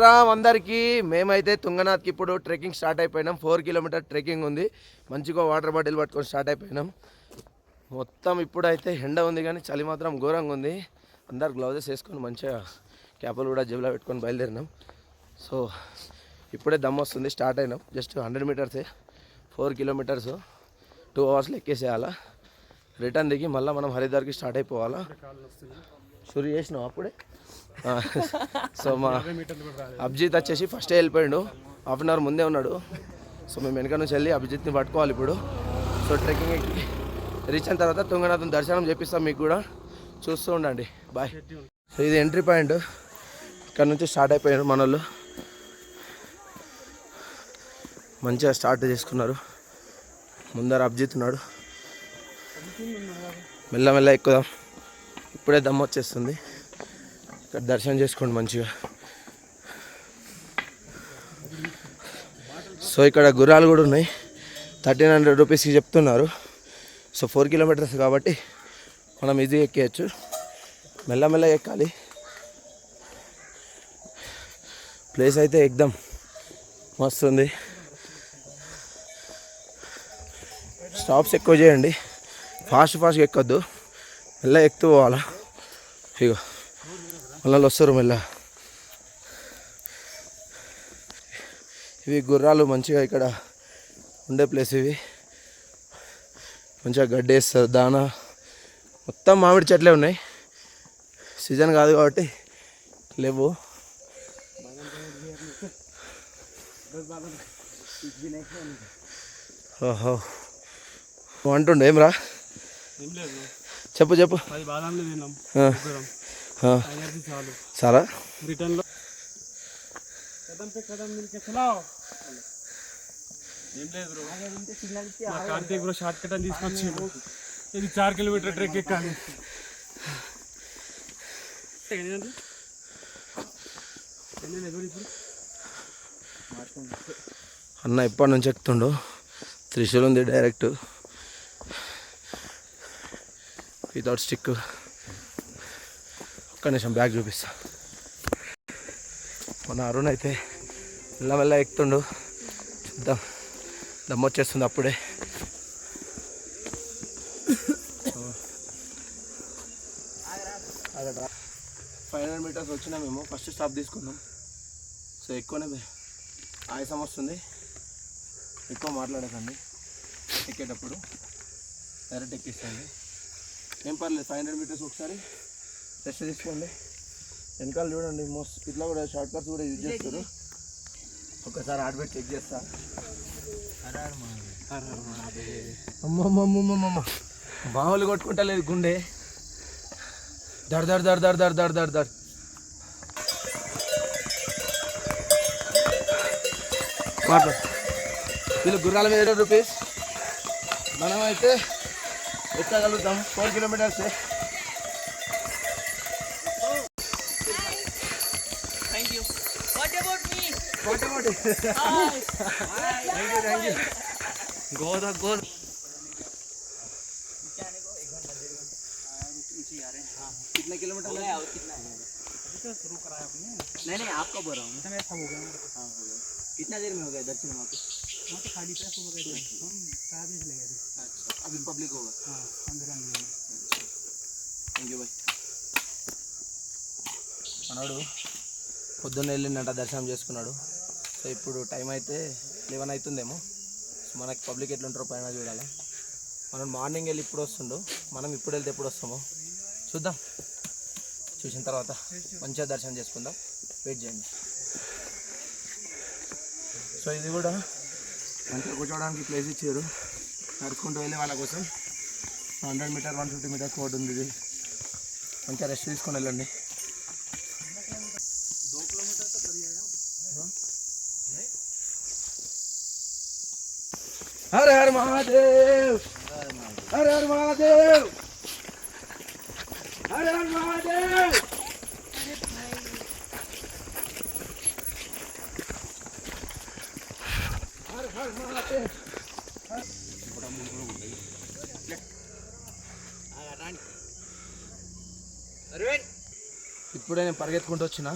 రామ్ అందరికీ. మేమైతే తుంగనాథ్కి ఇప్పుడు ట్రెక్కింగ్ స్టార్ట్ అయిపోయినాం. 4 కిలోమీటర్ ట్రెక్కింగ్ ఉంది. మంచిగా వాటర్ బాటిల్ పట్టుకొని స్టార్ట్ అయిపోయినాం. మొత్తం ఇప్పుడైతే ఎండ ఉంది కానీ చలి మాత్రం ఘోరంగా ఉంది. అందరు గ్లౌజెస్ వేసుకొని మంచిగా క్యాపులు కూడా జేబులో పెట్టుకొని బయలుదేరినాం. సో ఇప్పుడే దమ్ వస్తుంది. స్టార్ట్ అయినాం. జస్ట్ 100 మీటర్సే, 4 కిలోమీటర్స్ 2 అవర్స్లో ఎక్కేసేయాలా. రిటర్న్ దిగి మళ్ళీ మనం హరిద్వార్కి స్టార్ట్ అయిపోవాలా. షురు చేసినాం అప్పుడే. సో మా అభిజిత్ వచ్చేసి ఫస్టే వెళ్ళిపోయాడు, హాఫ్ అన్ అవర్ ముందే ఉన్నాడు. సో మేము వెనక నుంచి వెళ్ళి అభిజిత్ని పట్టుకోవాలి ఇప్పుడు. సో ట్రెక్కింగ్ ఎక్కి రీచ్ అయిన తర్వాత తుంగనాథం దర్శనం చేపిస్తాం మీకు కూడా, చూస్తూ ఉండండి. బాయ్. సో ఇది ఎంట్రీ పాయింట్. ఇక్కడ నుంచి స్టార్ట్ అయిపోయారు మన వాళ్ళు. మంచిగా స్టార్ట్ చేసుకున్నారు. ముందర అభిజిత్ ఉన్నాడు. మెల్లమెల్ల ఎక్కుదాం. ఇప్పుడే దమ్ వచ్చేస్తుంది. ఇక్కడ దర్శనం చేసుకోండి మంచిగా. సో ఇక్కడ గుర్రాలు కూడా ఉన్నాయి. 1300 రూపీస్కి చెప్తున్నారు. సో 4 కిలోమీటర్స్ కాబట్టి మనం ఈజీగా ఎక్కేయచ్చు. మెల్లమెల్ల ఎక్కాలి. ప్లేస్ అయితే ఎక్దమ్ మస్తు ఉంది. స్టాప్స్ ఎక్కువ చేయండి. ఫాస్ట్గా ఎక్కొద్దు, మెల్ల ఎక్కుతూ పోవాలా. ఇగో మళ్ళీ వస్తారు మెల్ల. ఇవి గుర్రాలు మంచిగా ఇక్కడ ఉండే ప్లేస్. ఇవి మంచిగా గడ్డి వేస్తారు, దానా. మొత్తం మామిడి చెట్లే ఉన్నాయి. సీజన్ కాదు కాబట్టి లేవు. ఓహో అంటుండే ఏం రా, చెప్పు చెప్పు. సారా రిటర్న్లో కార్తీక్ బ్రో షార్ట్ కట్ అని తీసుకొచ్చి ఇది 4 కిలోమీటర్ ట్రెక్ ఎక్కాలి. అన్న ఎప్పటి నుంచి ఎక్కుతుండో. త్రిశూల్ ఉంది డైరెక్ట్, వితౌట్ స్టిక్. ఒక్క నిమిషం బ్యాగ్ చూపిస్తా. మన అరుణ్ అయితే మెల్లమెల్ల ఎక్కుతుండు. చూద్దాం, దమ్ వచ్చేస్తుంది అప్పుడే. 500 మీటర్స్ వచ్చినా మేము ఫస్ట్ స్టాప్ తీసుకున్నాం. సో ఎక్కువనే ఆయాసం వస్తుంది. ఎక్కువ మాట్లాడకండి ఎక్కేటప్పుడు, డైరెక్ట్ ఎక్కిస్తుంది. ఏం పర్లేదు. 500 మీటర్స్ ఒకసారి రెస్ట్ తీసుకోండి. వెనకాల చూడండి, మోస్ట్ ఇట్లా కూడా షార్ట్ కట్స్ కూడా యూజ్ చేస్తారు. ఒకసారి ఆడబెట్టి చెక్ చేస్తా. అమ్మమ్మమ్మమ్మమ్మ బావులు కొట్టుకుంటా లేదు గుండె. దర్ దర్ దర్ దర్ దర్ దర్ దర్ దర్. మాట్లాడు. వీళ్ళు గుర్రాల మీద 20 రూపీస్. మనమైతే ఎక్కగలుగుతాం. 4 kilometres. Thank you. What about me? What about it? Thank you. Go the goal. कितने किलोमीटर हो गया? कितना है? रुक रहा है आपने? नहीं आपका बोल रहा हूँ. मैं सब हो गया. हाँ हो गया. कितना देर में हो गया दर्शन वहाँ पे? वहाँ पे खाली पैसे हो गए थे. हम ट्रैवल ले गए थे. अच्छा. अभी पब्लिक होगा. हाँ अंदर अंदर. थैंक यू भाई. మనోడు పొద్దున్న వెళ్ళిందంట, దర్శనం చేసుకున్నాడు. సో ఇప్పుడు టైం అయితే 11 అవుతుందేమో. సో మనకి పబ్లిక్ ఎట్లుంటారో పైన చూడాలి. మనం మార్నింగ్ వెళ్ళి ఇప్పుడు వస్తుండు, మనం ఇప్పుడు వెళ్తే ఎప్పుడు వస్తామో చూద్దాం. చూసిన తర్వాత మంచిగా దర్శనం చేసుకుందాం. వెయిట్ చేయండి. సో ఇది కూడా మంచిగా కూర్చోవడానికి ప్లేస్ ఇచ్చారు. నడుచుకుంటూ వెళ్ళి వాళ్ళ కోసం 100 మీటర్ 150 మీటర్ కోడ్ ఉంది. ఇది మంచిగా రెస్ట్ తీసుకొని వెళ్ళండి. हर हर महादेव, हर हर महादेव, हर हर महादेव. हर हर महादेव. ఇప్పుడే నేను పరిగెత్తుకుంటూ వచ్చిన.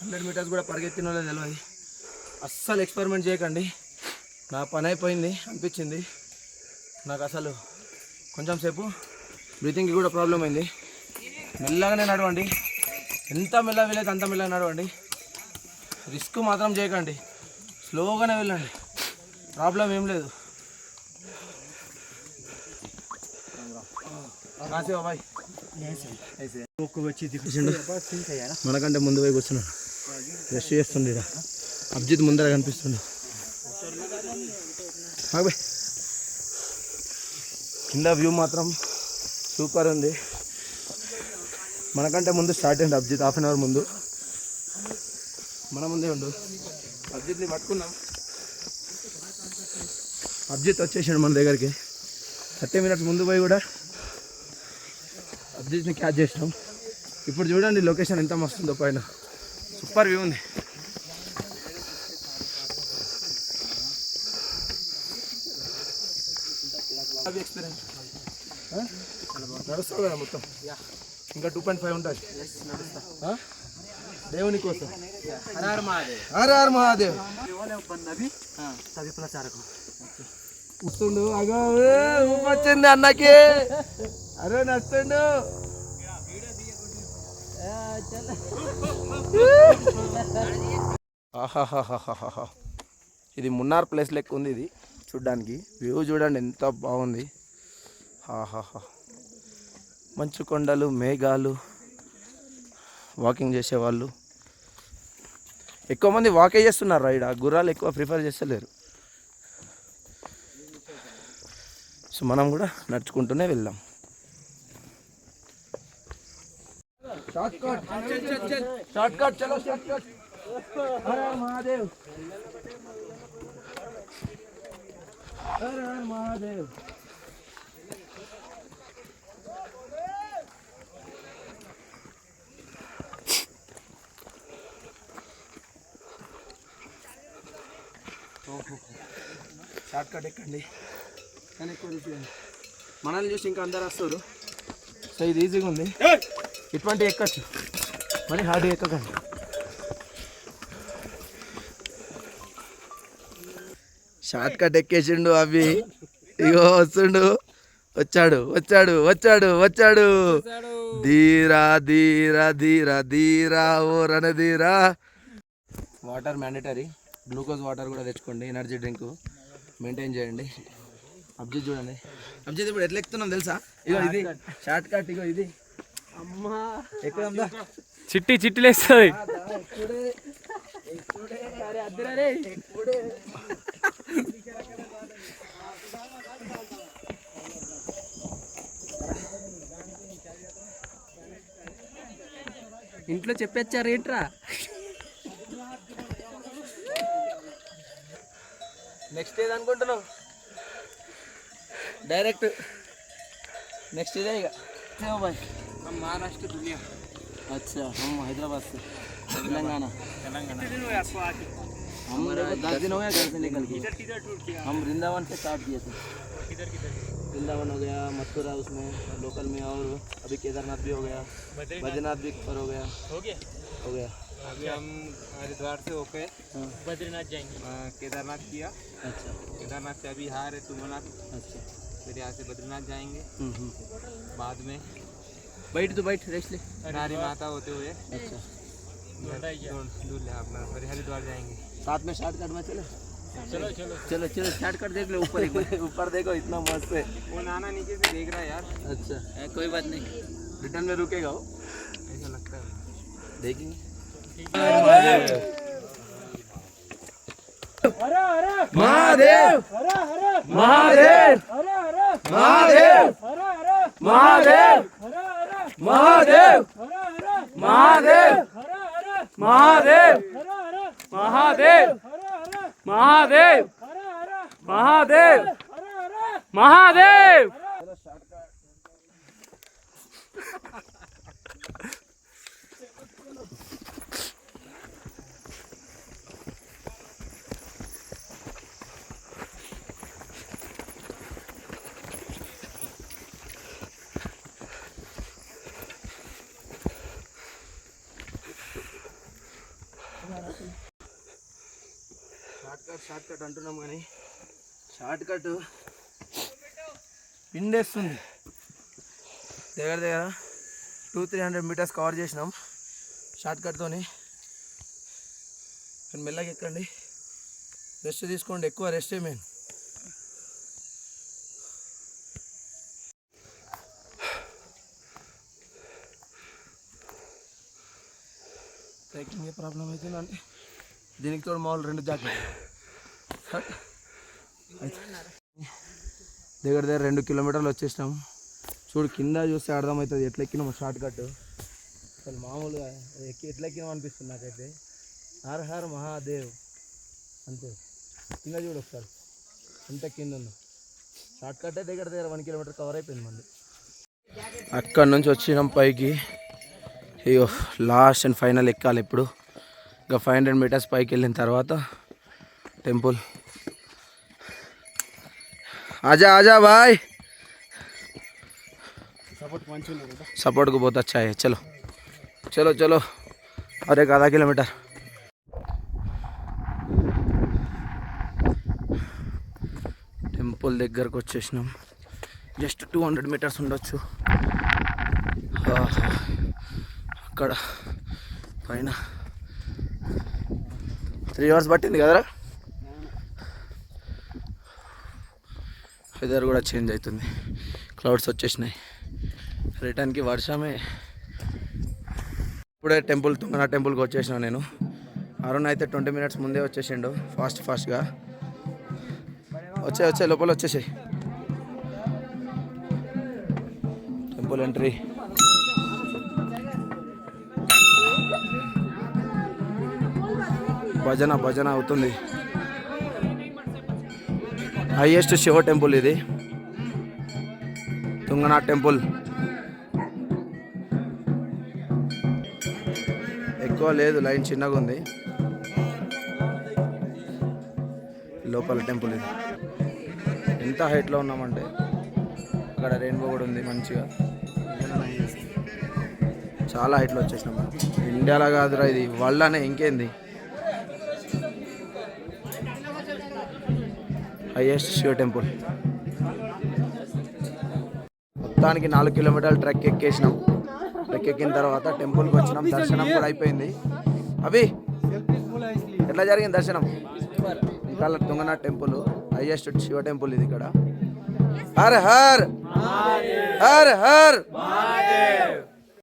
100 మీటర్స్ కూడా పరిగెత్తిన వాళ్ళే తెలియదు. అస్సలు ఎక్స్పెరిమెంట్ చేయకండి. నా పని అయిపోయింది అనిపించింది నాకు. అసలు కొంచెం సేపు బ్రీతింగ్కి కూడా ప్రాబ్లం అయింది. మెల్లగానే నడవండి, ఎంత మెల్లగా వీలైతే అంత మెల్లగా నడవండి. రిస్క్ మాత్రం చేయకండి, స్లోగానే వెళ్ళండి, ప్రాబ్లం ఏం లేదు. బాయ్ మనకంటే ముందు పోయి కూర్చున్నాడు, రెస్ట్ చేస్తుండే. అభిజిత్ ముందర కనిపిస్తుండే. కింద వ్యూ మాత్రం సూపర్ ఉంది. మనకంటే ముందు స్టార్ట్ అయింది అభిజిత్, హాఫ్ అన్ అవర్ ముందు. మన ముందే ఉండు. అభిజిత్ని పట్టుకున్నాం, అభిజిత్ వచ్చేసాడు మన దగ్గరికి. 30 మినిట్స్ ముందు పోయి కూడా అభిజిత్ని క్యాచ్ చేసినాం. ఇప్పుడు చూడండి లొకేషన్ ఎంత మస్తుందో, పైన సూపర్ వ్యూ ఉంది. నడుస్తావు కదా మొత్తం, ఇంకా 2.5 ఉంటుంది దేవుని కోసం. హర హర మహాదేవ్ వస్తుండు. అగో వచ్చింది అన్నకి. అరే నడుస్తుండు. ఆహాహాహాహా, ఇది మున్నార్ ప్లేస్ లెక్క ఉంది. ఇది చూడ్డానికి వ్యూ చూడండి ఎంత బాగుంది. ఆహాహా, మంచు కొండలు, మేఘాలు, వాకింగ్ చేసేవాళ్ళు ఎక్కువ మంది వాకే చేస్తున్నారు రైడ్. గుర్రాలు ఎక్కువ ప్రిఫర్ చేస్తలేరు. సో మనం కూడా నడుచుకుంటూనే వెళ్దాం. షార్ట్కట్ చలో, షార్ట్కట్. హర హర మహాదేవ్, హర హర మహాదేవ్. షార్ట్కట్ ఎక్కండి, కానీ ఎక్కువ చూపించండి. మనల్ని చూసి ఇంకా అందరు వస్తారు. సో ఇది ఈజీగా ఉంది, ఇటువంటి ఎక్కచ్చు, మరి హార్డ్ ఎక్కకండి. షార్ట్ కట్ ఎక్కేసిండు అవి. ఇగో వస్తుండు, వచ్చాడు వచ్చాడు వచ్చాడు వచ్చాడు. ధీరా ధీరా ధీరా ధీరా ఓ రణధీరా. వాటర్ మ్యాండేటరీ, గ్లూకోజ్ వాటర్ కూడా తెచ్చుకోండి. ఎనర్జీ డ్రింక్ మెయింటైన్ చేయండి. అభిజిత్ చూడండి, అభిజిత్ ఇప్పుడు ఎట్లా ఎక్కుతున్నాం తెలుసా? ఇగో ఇది షార్ట్ కట్. ఇగో ఇది అమ్మా ఎక్కుదా, చిట్టి చిట్టిలేస్తుంది. ఇంట్లో చెప్పొచ్చారు ఏంట్రా? నెక్స్ట్ ఏది అనుకుంటున్నావు? డైరెక్ట్ నెక్స్ట్ ఇదే ఇక. भाई हम महाराष्ट्र दुनिया। अच्छा, हम हैदराबाद से, तेलंगाना। हम 10 दिन हो गया घर से निकल के। हम वृंदावन से स्टार्ट किए थे। वृंदावन हो गया, मथुरा उसमें लोकल में, और अभी केदारनाथ भी हो गया, बद्रीनाथ भी पर हो गया। अभी हम हरिद्वार से होकर बद्रीनाथ जाएंगे। केदारनाथ किया। अच्छा, केदारनाथ से अभी हार है तुंगनाथ। अच्छा, फिर यहाँ से बद्रीनाथ जाएंगे। बाद में बैठ तो बैठ, रेस्ट ले। नारी माता होते हुए अच्छा, दूर ले अपना फिर हरिद्वार जाएंगे। साथ में शॉर्टकट में चले। चलो चलो चलो चलो शॉर्टकट देख लो, ऊपर एक बार ऊपर देखो, इतना मस्त है। वो नाना नीचे से देख रहा है यार। अच्छा, कोई बात नहीं, रिटर्न में रुकेगा वो, ऐसा लगता है। देखेंगे। महादेव महादेव महादेव महादेव महादेव महादेव महादेव महादेव महादेव महादेव महादेव। షార్ట్ కట్ అంటున్నాం కానీ షార్ట్ కట్ పిండేస్తుంది. దగ్గర దగ్గర 200-300 మీటర్స్ కవర్ చేసినాం షార్ట్ కట్తోని. కానీ మెల్లగా ఎక్కండి, రెస్ట్ తీసుకోండి, ఎక్కువ రెస్టే మెయిన్. ట్రెక్కింగ్ ఏ ప్రాబ్లం అవుతుందంటే దీనికి తోడు మామూలు 2 జాకెట్. దగ్గర దగ్గర 2 కిలోమీటర్లు వచ్చేసినాం. చూడు కింద చూస్తే అర్థమవుతుంది ఎట్లా ఎక్కినాము షార్ట్ కట్. అసలు మామూలుగా ఎట్లా ఎక్కినాం అనిపిస్తుంది నాకైతే. హర్ హర్ మహాదేవ్ అంతే. కింద చూడు ఒకసారి ఎంత కింద ఉందో. షార్ట్ కట్ దగ్గర దగ్గర 1 కిలోమీటర్ కవర్ అయిపోయింది మళ్ళీ. అక్కడ నుంచి వచ్చినాం పైకి. అయ్యో లాస్ట్ అండ్ ఫైనల్ ఎక్కాలి ఇప్పుడు. ఇంకా 500 మీటర్స్ పైకి వెళ్ళిన తర్వాత టెంపుల్. आजा आजा भाई, सपोर्ट को बहुत अच्छा है. चलो चलो चलो और एक आधा किलोमीटर. టెంపుల్ దగ్గరకు వచ్చేసినాం. జస్ట్ 200 మీటర్స్ ఉండొచ్చు. అక్కడ పైన 3 hours పట్టింది కదరా. వెదర్ కూడా చేంజ్ అవుతుంది, క్లౌడ్స్ వచ్చేసినాయి. రిటర్న్కి వర్షమే. ఇప్పుడే తుంగనాథ్ టెంపుల్కి వచ్చేసినా నేను. అరుణ్ అయితే 20 minutes ముందే వచ్చేసిండు ఫాస్ట్గా. వచ్చే లోపల వచ్చేసాయి. Temple entry. భజన అవుతుంది. హైయెస్ట్ శివ టెంపుల్ ఇది, తుంగనాథ్ టెంపుల్. ఎక్కువ లేదు, లైన్ చిన్నగా ఉంది. లోపల టెంపుల్ ఇది. ఎంత హైట్లో ఉన్నామంటే అక్కడ రెయిన్బో కూడా ఉంది మంచిగా. చాలా హైట్లో వచ్చేసినాం. ఇండియాలో కాదురా ఇది, వరల్డ్లోనే. ఇంకేంది హైయెస్ట్ శివ టెంపుల్. మొత్తానికి 4 కిలోమీటర్లు ట్రెక్ ఎక్కేసినాం. ట్రెక్ ఎక్కిన తర్వాత టెంపుల్కి వచ్చినాం. దర్శనం కూడా అయిపోయింది. అవి ఎట్లా జరిగింది దర్శనం? ఇంకా Tungnath temple highest Shiva temple ఇది. ఇక్కడ హర్ హర్ హర్ హర్